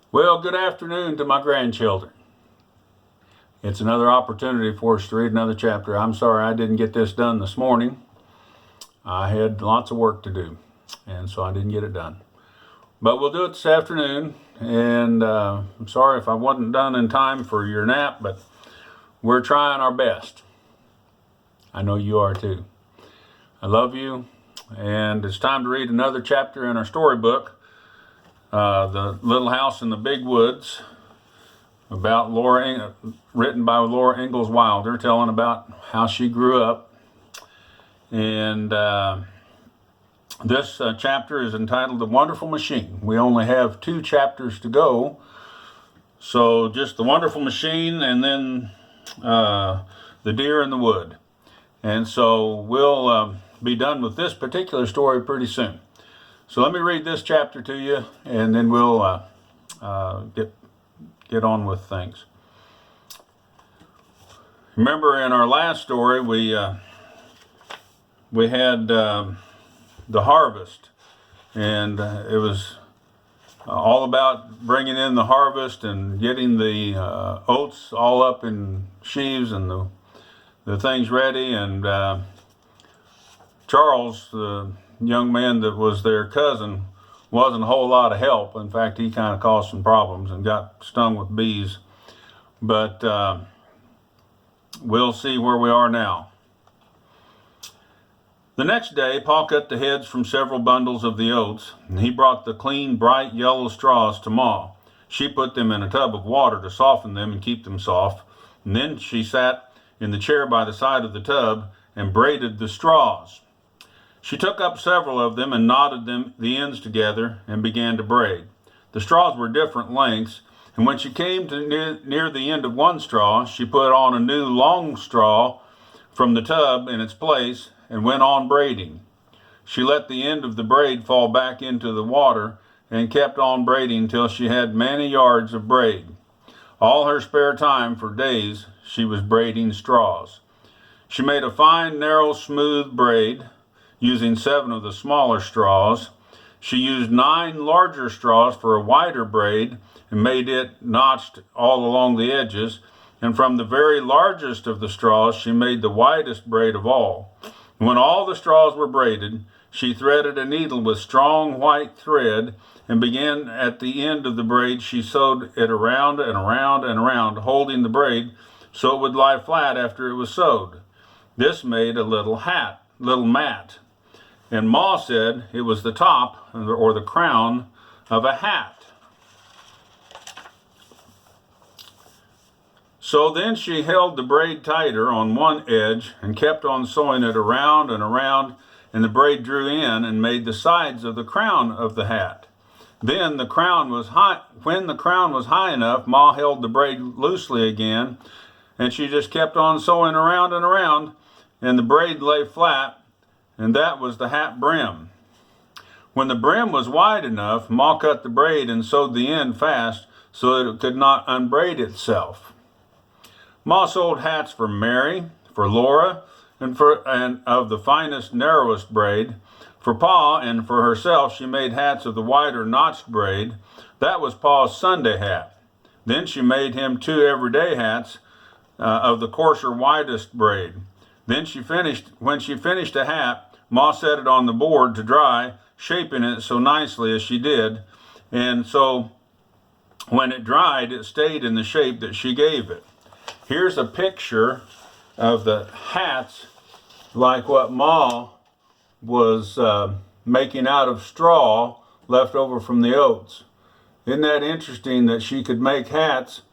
Well, good afternoon to my grandchildren. It's another opportunity for us to read another chapter. I'm sorry I didn't get this done this morning. I had lots of work to do, and so I didn't get it done. But we'll do it this afternoon, and I'm sorry if I wasn't done in time for your nap, but we're trying our best. I know you are too. I love you, and it's time to read another chapter in our storybook, The Little House in the Big Woods, about written by Laura Ingalls Wilder, telling about how she grew up. And this chapter is entitled The Wonderful Machine. We only have 2 chapters to go, so just The Wonderful Machine and then The Deer in the Wood. And so we'll be done with this particular story pretty soon. So let me read this chapter to you, and then we'll get on with things. Remember, in our last story, we had the harvest, and it was all about bringing in the harvest and getting the oats all up in sheaves and the things ready. And Charles, the young man that was their cousin, wasn't a whole lot of help. In fact, he kind of caused some problems and got stung with bees. But we'll see where we are now. The next day, Pa cut the heads from several bundles of the oats, and he brought the clean, bright yellow straws to Ma. She put them in a tub of water to soften them and keep them soft, and then she sat in the chair by the side of the tub and braided the straws. She took up several of them and knotted the ends together and began to braid. The straws were different lengths, and when she came to near the end of one straw, she put on a new long straw from the tub in its place and went on braiding. She let the end of the braid fall back into the water and kept on braiding till she had many yards of braid. All her spare time for days she was braiding straws. She made a fine, narrow, smooth braid, using 7 of the smaller straws. She used 9 larger straws for a wider braid and made it notched all along the edges, and from the very largest of the straws she made the widest braid of all. When all the straws were braided, she threaded a needle with strong white thread and began at the end of the braid. She sewed it around and around and around, holding the braid so it would lie flat after it was sewed. This made a little mat. And Ma said it was the top, or the crown, of a hat. So then she held the braid tighter on one edge and kept on sewing it around and around, and the braid drew in and made the sides of the crown of the hat. Then when the crown was high enough, Ma held the braid loosely again, and she just kept on sewing around and around, and the braid lay flat, and that was the hat brim. When the brim was wide enough, Ma cut the braid and sewed the end fast so that it could not unbraid itself. Ma sewed hats for Mary, for Laura, and of the finest, narrowest braid. For Pa and for herself she made hats of the wider, notched braid. That was Pa's Sunday hat. Then she made him 2 everyday hats of the coarser, widest braid. When she finished a hat, Ma set it on the board to dry, shaping it so nicely as she did, and so when it dried, it stayed in the shape that she gave it. Here's a picture of the hats like what Ma was making out of straw left over from the oats. Isn't that interesting that she could make hats,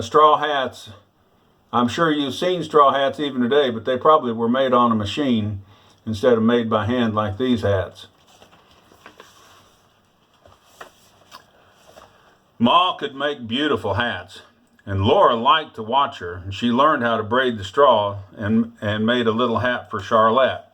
straw hats? I'm sure you've seen straw hats even today, but they probably were made on a machine instead of made by hand like these hats. Ma could make beautiful hats, and Laura liked to watch her, and she learned how to braid the straw and made a little hat for Charlotte.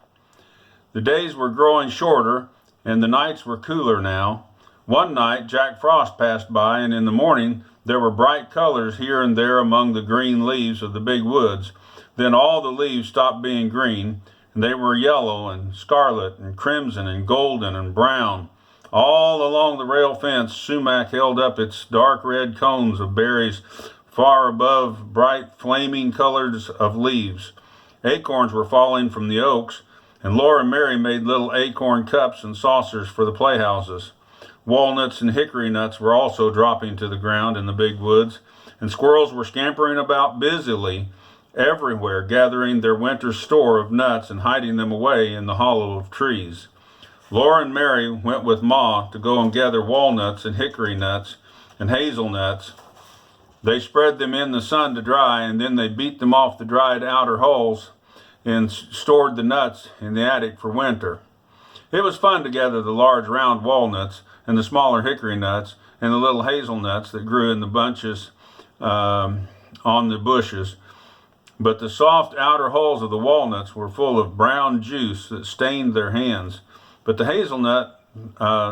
The days were growing shorter, and the nights were cooler now. One night, Jack Frost passed by, and in the morning there were bright colors here and there among the green leaves of the big woods. Then all the leaves stopped being green, and they were yellow and scarlet and crimson and golden and brown. All along the rail fence, sumac held up its dark red cones of berries far above bright flaming colors of leaves. Acorns were falling from the oaks, and Laura and Mary made little acorn cups and saucers for the playhouses. Walnuts and hickory nuts were also dropping to the ground in the big woods, and squirrels were scampering about busily everywhere, gathering their winter store of nuts and hiding them away in the hollow of trees. Laura and Mary went with Ma to go and gather walnuts and hickory nuts and hazelnuts. They spread them in the sun to dry, and then they beat them off the dried outer hulls and stored the nuts in the attic for winter. It was fun to gather the large round walnuts and the smaller hickory nuts and the little hazelnuts that grew in the bunches on the bushes. But the soft outer hulls of the walnuts were full of brown juice that stained their hands. But the hazelnut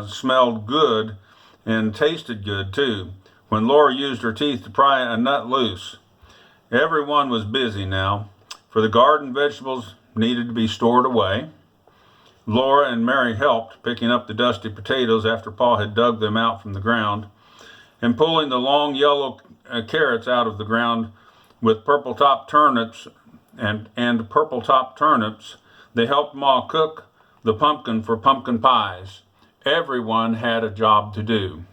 smelled good and tasted good too, when Laura used her teeth to pry a nut loose. Everyone was busy now, for the garden vegetables needed to be stored away. Laura and Mary helped, picking up the dusty potatoes after Pa had dug them out from the ground, and pulling the long yellow carrots out of the ground with purple-top turnips and purple-top turnips. They helped Ma cook the pumpkin for pumpkin pies. Everyone had a job to do.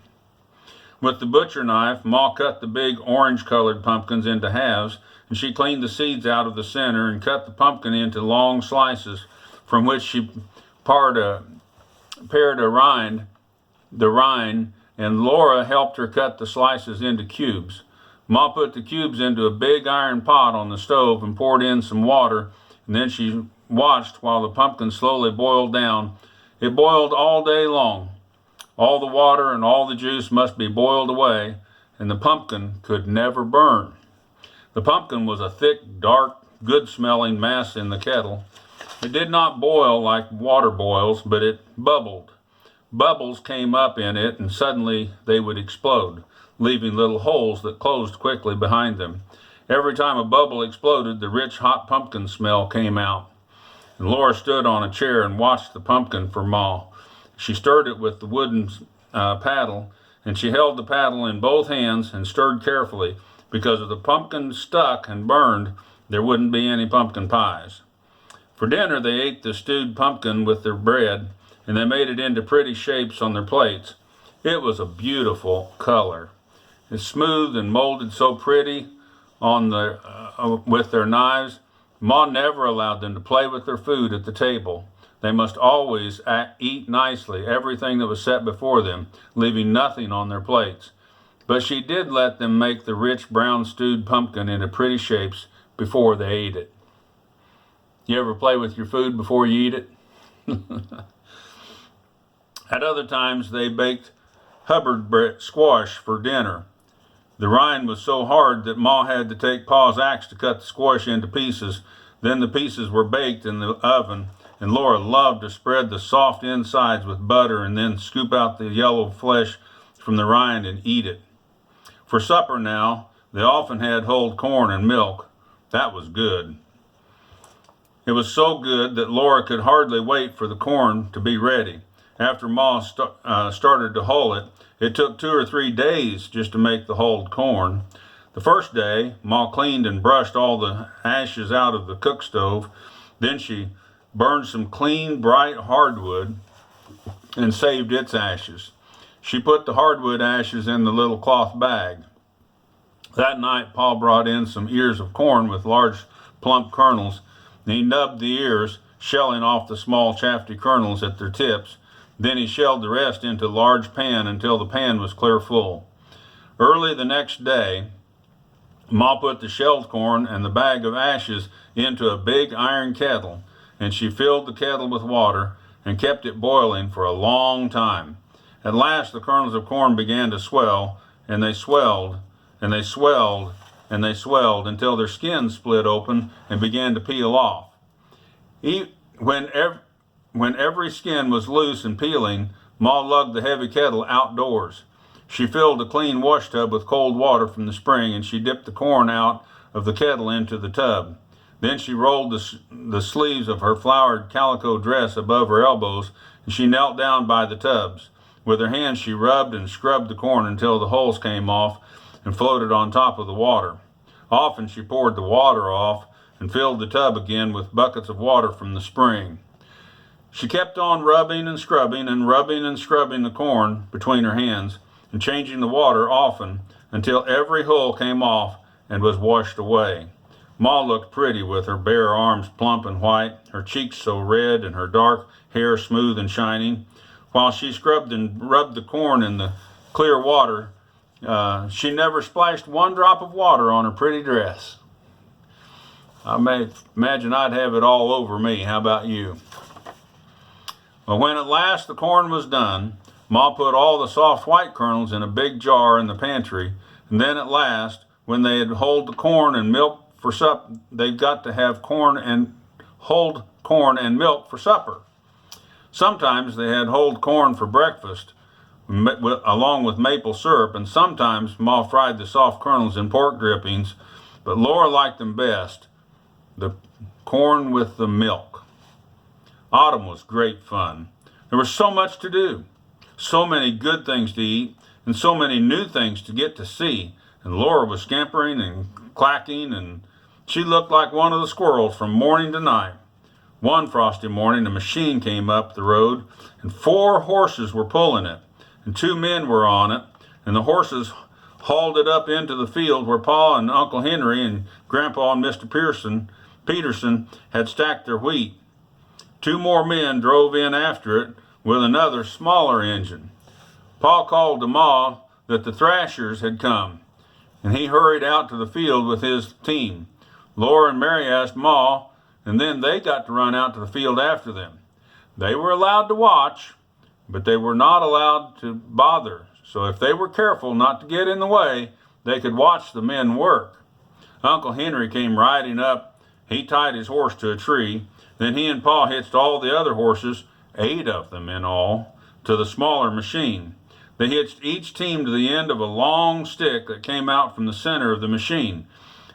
With the butcher knife, Ma cut the big orange-colored pumpkins into halves, and she cleaned the seeds out of the center and cut the pumpkin into long slices, from which she pared the rind, and Laura helped her cut the slices into cubes. Ma put the cubes into a big iron pot on the stove and poured in some water, and then she watched while the pumpkin slowly boiled down. It boiled all day long. All the water and all the juice must be boiled away, and the pumpkin could never burn. The pumpkin was a thick, dark, good-smelling mass in the kettle. It did not boil like water boils, but it bubbled. Bubbles came up in it, and suddenly they would explode, leaving little holes that closed quickly behind them. Every time a bubble exploded, the rich, hot pumpkin smell came out. And Laura stood on a chair and watched the pumpkin for Ma. She stirred it with the wooden paddle, and she held the paddle in both hands and stirred carefully, because if the pumpkin stuck and burned, there wouldn't be any pumpkin pies. For dinner, they ate the stewed pumpkin with their bread, and they made it into pretty shapes on their plates. It was a beautiful color. It's smooth and molded so pretty on with their knives. Ma never allowed them to play with their food at the table. They must always eat nicely everything that was set before them, leaving nothing on their plates. But she did let them make the rich brown stewed pumpkin into pretty shapes before they ate it. You ever play with your food before you eat it? At other times, they baked Hubbard squash for dinner. The rind was so hard that Ma had to take Pa's axe to cut the squash into pieces. Then the pieces were baked in the oven, and Laura loved to spread the soft insides with butter and then scoop out the yellow flesh from the rind and eat it. For supper now, they often had hulled corn and milk. That was good. It was so good that Laura could hardly wait for the corn to be ready. After Ma started to hull it, it took 2 or 3 days just to make the hulled corn. The first day, Ma cleaned and brushed all the ashes out of the cook stove. Then she burned some clean, bright hardwood and saved its ashes. She put the hardwood ashes in the little cloth bag. That night, Pa brought in some ears of corn with large, plump kernels, and he nubbed the ears, shelling off the small, shafty kernels at their tips. Then he shelled the rest into a large pan until the pan was clear full. Early the next day, Ma put the shelled corn and the bag of ashes into a big iron kettle, and she filled the kettle with water and kept it boiling for a long time. At last the kernels of corn began to swell, and they swelled, and they swelled, and they swelled until their skins split open and began to peel off. When every skin was loose and peeling, Ma lugged the heavy kettle outdoors. She filled a clean wash tub with cold water from the spring, and she dipped the corn out of the kettle into the tub. Then she rolled the sleeves of her flowered calico dress above her elbows, and she knelt down by the tubs. With her hands she rubbed and scrubbed the corn until the hulls came off and floated on top of the water. Often she poured the water off and filled the tub again with buckets of water from the spring. She kept on rubbing and scrubbing and rubbing and scrubbing the corn between her hands and changing the water often until every hull came off and was washed away. Ma looked pretty with her bare arms plump and white, her cheeks so red and her dark hair smooth and shining. While she scrubbed and rubbed the corn in the clear water, she never splashed one drop of water on her pretty dress. I may imagine I'd have it all over me. How about you? Well, when at last the corn was done, Ma put all the soft white kernels in a big jar in the pantry, and then at last, when they had hulled the corn and milk for supper, they'd got to have hulled corn and milk for supper. Sometimes they had hulled corn for breakfast, along with maple syrup, and sometimes Ma fried the soft kernels in pork drippings, but Laura liked them best, the corn with the milk. Autumn was great fun. There was so much to do, so many good things to eat, and so many new things to get to see, and Laura was scampering and clacking, and she looked like one of the squirrels from morning to night. One frosty morning, a machine came up the road, and 4 horses were pulling it, and 2 men were on it, and the horses hauled it up into the field where Pa and Uncle Henry and Grandpa and Mr. Peterson had stacked their wheat. 2 more men drove in after it with another smaller engine. Pa called to Ma that the thrashers had come, and he hurried out to the field with his team. Laura and Mary asked Ma, and then they got to run out to the field after them. They were allowed to watch, but they were not allowed to bother. So if they were careful not to get in the way, they could watch the men work. Uncle Henry came riding up. He tied his horse to a tree. Then he and Pa hitched all the other horses, 8 of them in all, to the smaller machine. They hitched each team to the end of a long stick that came out from the center of the machine.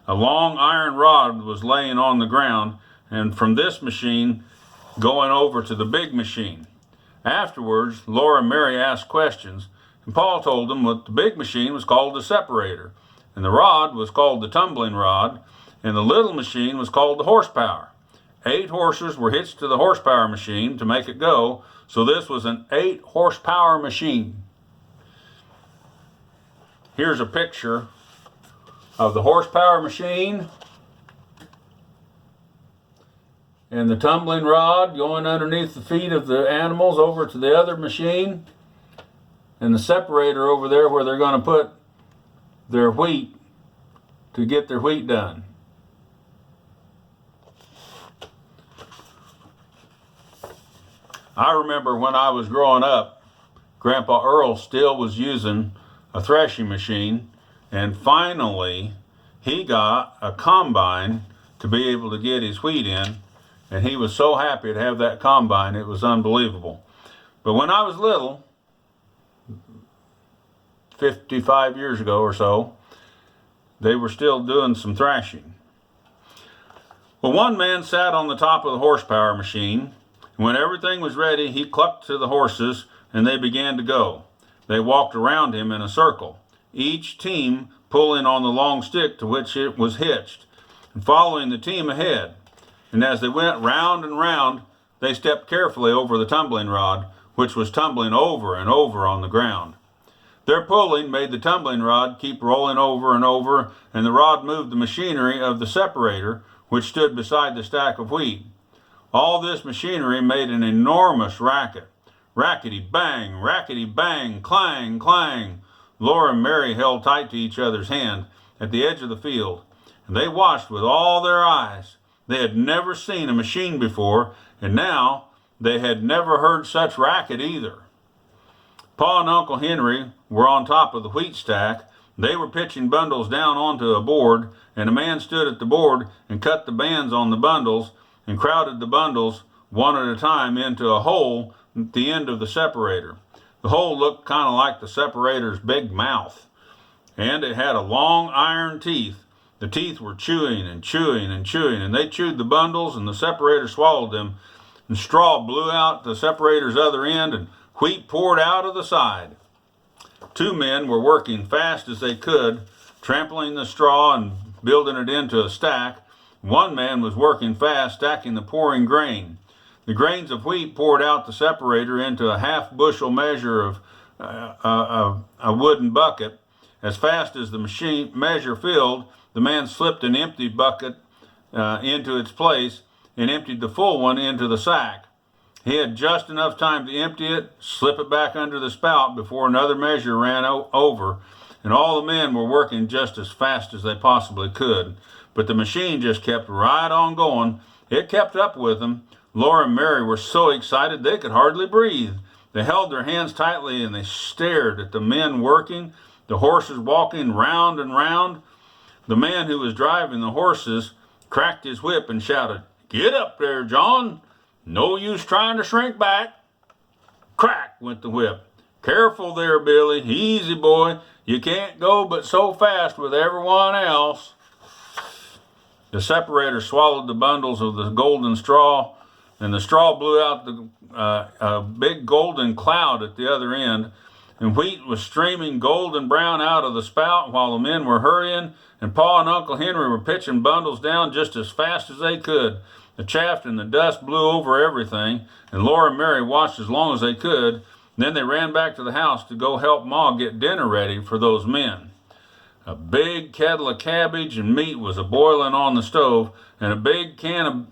A long iron rod was laying on the ground, and from this machine going over to the big machine. Afterwards, Laura and Mary asked questions, and Paul told them that the big machine was called the separator, and the rod was called the tumbling rod, and the little machine was called the horsepower. 8 horses were hitched to the horsepower machine to make it go, so this was an 8 horsepower machine. Here's a picture of the horsepower machine and the tumbling rod going underneath the feet of the animals over to the other machine, and the separator over there where they're going to put their wheat to get their wheat done. I remember when I was growing up, Grandpa Earl still was using a threshing machine, and finally he got a combine to be able to get his wheat in, and he was so happy to have that combine, it was unbelievable. But when I was little, 55 years ago or so, they were still doing some thrashing. Well, one man sat on the top of the horsepower machine. When everything was ready, he clucked to the horses, and they began to go. They walked around him in a circle, each team pulling on the long stick to which it was hitched, and following the team ahead. And as they went round and round, they stepped carefully over the tumbling rod, which was tumbling over and over on the ground. Their pulling made the tumbling rod keep rolling over and over, and the rod moved the machinery of the separator, which stood beside the stack of wheat. All this machinery made an enormous racket. Rackety bang, clang, clang. Laura and Mary held tight to each other's hand at the edge of the field, and they watched with all their eyes. They had never seen a machine before, and now they had never heard such racket either. Pa and Uncle Henry were on top of the wheat stack. They were pitching bundles down onto a board, and a man stood at the board and cut the bands on the bundles and crowded the bundles one at a time into a hole at the end of the separator. The hole looked kind of like the separator's big mouth, and it had a long iron teeth. The teeth were chewing and chewing and chewing, and they chewed the bundles, and the separator swallowed them, and straw blew out the separator's other end, and Wheat poured out of the side. 2 men were working fast as they could, trampling the straw and building it into a stack. 1 man was working fast, stacking the pouring grain. The grains of wheat poured out the separator into a half-bushel measure of a wooden bucket. As fast as the machine measure filled, the man slipped an empty bucket into its place and emptied the full one into the sack. He had just enough time to empty it, slip it back under the spout before another measure ran over, and all the men were working just as fast as they possibly could. But the machine just kept right on going. It kept up with them. Laura and Mary were so excited they could hardly breathe. They held their hands tightly and they stared at the men working, the horses walking round and round. The man who was driving the horses cracked his whip and shouted, "Get up there, John. No use trying to shrink back." Crack went the whip. "Careful there, Billy. Easy, boy. You can't go but so fast with everyone else." The separator swallowed the bundles of the golden straw, and the straw blew out a big golden cloud at the other end, and wheat was streaming golden brown out of the spout while the men were hurrying, and Pa and Uncle Henry were pitching bundles down just as fast as they could. The chaff and the dust blew over everything, and Laura and Mary watched as long as they could. Then they ran back to the house to go help Ma get dinner ready for those men. A big kettle of cabbage and meat was a-boiling on the stove, and a big pan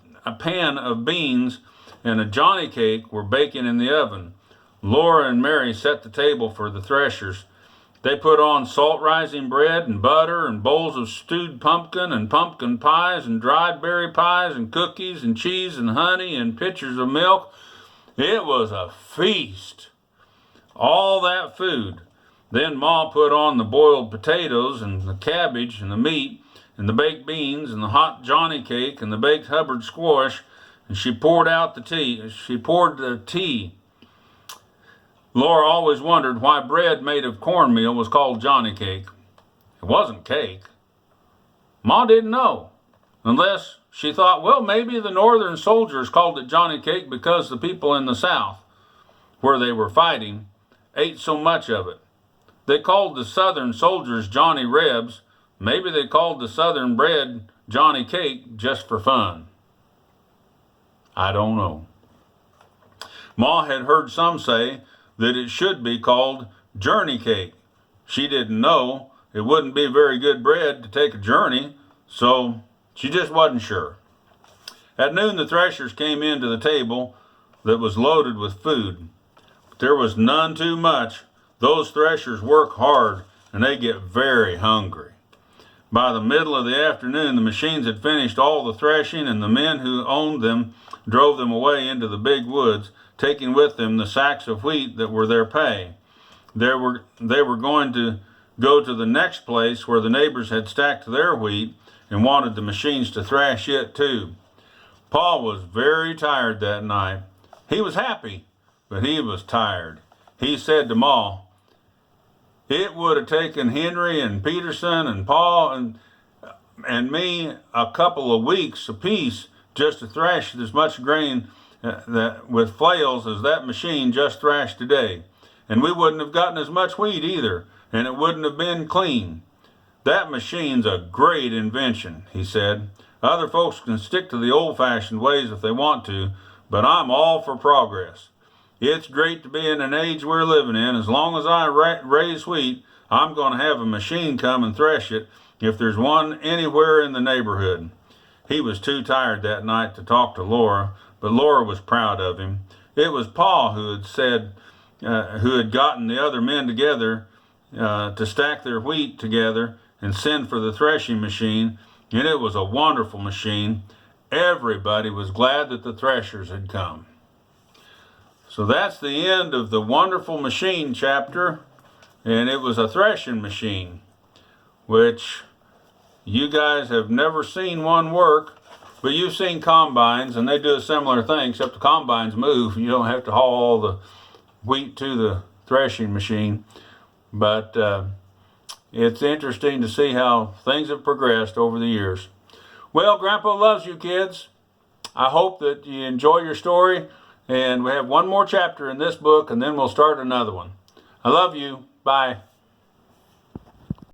of beans and a Johnny cake were baking in the oven. Laura and Mary set the table for the threshers. They put on salt-rising bread and butter and bowls of stewed pumpkin and pumpkin pies and dried berry pies and cookies and cheese and honey and pitchers of milk. It was a feast. All that food. Then Ma put on the boiled potatoes and the cabbage and the meat and the baked beans and the hot Johnny cake and the baked Hubbard squash, and she poured the tea. Laura always wondered why bread made of cornmeal was called Johnny cake. It wasn't cake. Ma didn't know, unless she thought, well, maybe the Northern soldiers called it Johnny cake because the people in the South, where they were fighting, ate so much of it. They called the Southern soldiers Johnny Rebs. Maybe they called the Southern bread Johnny cake just for fun. I don't know. Ma had heard some say that it should be called journey cake. She didn't know it wouldn't be very good bread to take a journey, so she just wasn't sure. At noon, the threshers came in to the table that was loaded with food. But there was none too much. Those threshers work hard, and they get very hungry. By the middle of the afternoon, the machines had finished all the threshing, and the men who owned them drove them away into the big woods, taking with them the sacks of wheat that were their pay. They were going to go to the next place where the neighbors had stacked their wheat and wanted the machines to thrash it too. Pa was very tired that night. He was happy, but he was tired. He said to Ma, "It would have taken Henry and Peterson and Pa and me a couple of weeks apiece just to thrash as much grain with flails as that machine just thrashed today. And we wouldn't have gotten as much wheat either, and it wouldn't have been clean. That machine's a great invention," he said. "Other folks can stick to the old-fashioned ways if they want to, but I'm all for progress. It's great to be in an age we're living in. As long as I raise wheat, I'm going to have a machine come and thresh it if there's one anywhere in the neighborhood." He was too tired that night to talk to Laura, but Laura was proud of him. It was Pa who had gotten the other men together to stack their wheat together and send for the threshing machine, and it was a wonderful machine. Everybody was glad that the threshers had come. So that's the end of the wonderful machine chapter, and it was a threshing machine, which you guys have never seen one work, but you've seen combines, and they do a similar thing, except the combines move. You don't have to haul all the wheat to the threshing machine. But it's interesting to see how things have progressed over the years. Well, Grandpa loves you, kids. I hope that you enjoy your story, And we have one more chapter in this book, and then we'll start another one. I love you. Bye.